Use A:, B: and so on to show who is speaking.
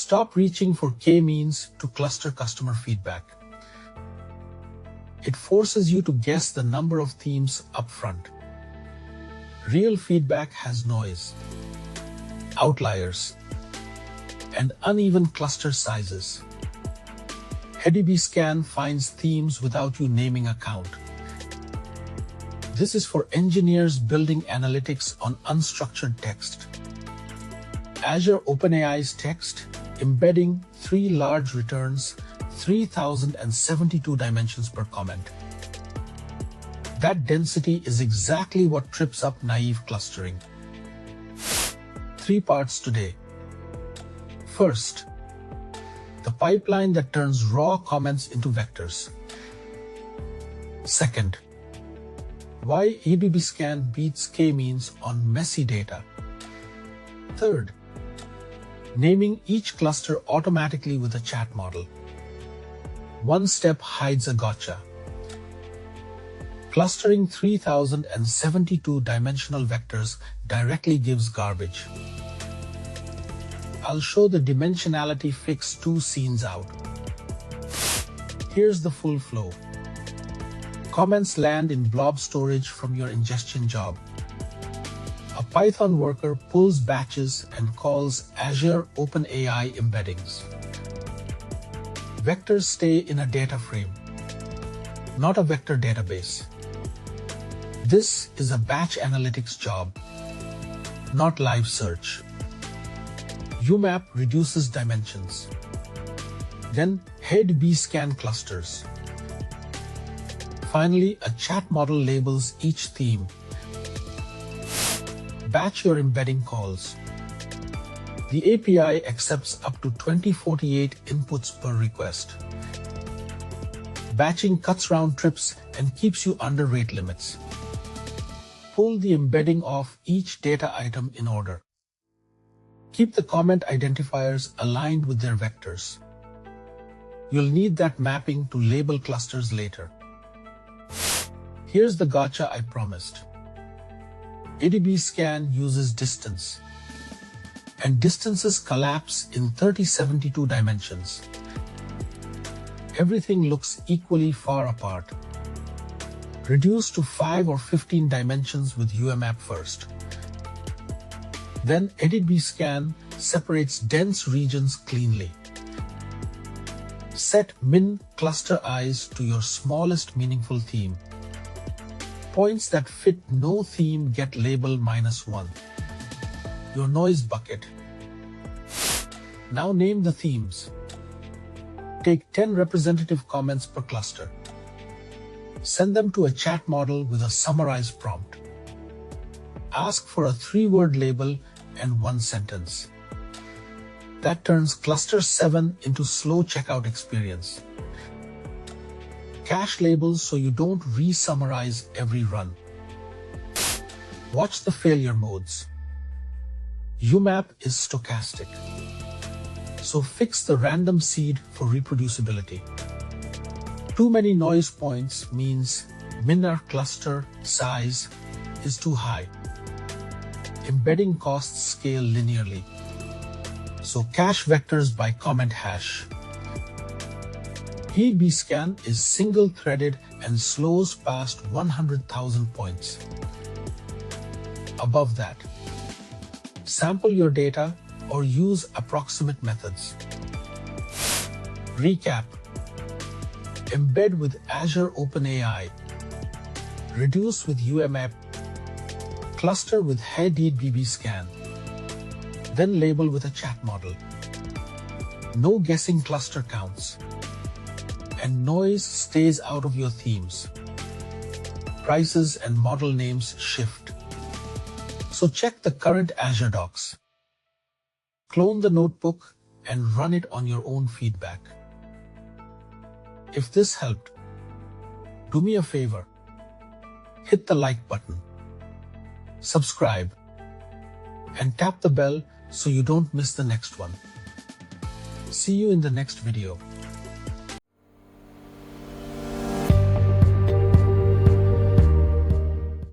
A: Stop reaching for k-means to cluster customer feedback. It forces you to guess the number of themes upfront. Real feedback has noise, outliers, and uneven cluster sizes. HDBSCAN finds themes without you naming a count. This is for engineers building analytics on unstructured text. Azure OpenAI's text, embedding 3 large returns, 3072 dimensions per comment. That density is exactly what trips up naive clustering. 3 parts today. First, the pipeline that turns raw comments into vectors. Second, why HDBSCAN beats k-means on messy data. Third, naming each cluster automatically with a chat model. One step hides a gotcha. Clustering 3072 dimensional vectors directly gives garbage. I'll show the dimensionality fix 2 scenes out. Here's the full flow. Comments land in Blob Storage from your ingestion job. A Python worker pulls batches and calls Azure OpenAI embeddings. Vectors stay in a data frame, not a vector database. This is a batch analytics job, not live search. UMAP reduces dimensions. Then HDBSCAN clusters. Finally, a chat model labels each theme. Batch your embedding calls. The API accepts up to 2048 inputs per request. Batching cuts round trips and keeps you under rate limits. Pull the embedding of each data item in order. Keep the comment identifiers aligned with their vectors. You'll need that mapping to label clusters later. Here's the gotcha I promised. HDBSCAN uses distance, and distances collapse in 3072 dimensions. Everything looks equally far apart. Reduce to 5 or 15 dimensions with UMAP first. Then HDBSCAN separates dense regions cleanly. Set min cluster eyes to your smallest meaningful theme. Points that fit no theme get label -1. Your noise bucket. Now name the themes. Take 10 representative comments per cluster. Send them to a chat model with a summarized prompt. Ask for a 3-word label and 1 sentence. That turns cluster 7 into slow checkout experience. Cache labels so you don't re-summarize every run. Watch the failure modes. UMAP is stochastic, so fix the random seed for reproducibility. Too many noise points means min cluster size is too high. Embedding costs scale linearly, so cache vectors by comment hash. HDBSCAN is single-threaded and slows past 100,000 points. Above that, sample your data or use approximate methods. Recap. Embed with Azure OpenAI. Reduce with UMAP. Cluster with HDBSCAN. Then label with a chat model. No guessing cluster counts. And noise stays out of your themes. Prices and model names shift. So check the current Azure docs. Clone the notebook and run it on your own feedback. If this helped, do me a favor. Hit the like button, subscribe, and tap the bell so you don't miss the next one. See you in the next video.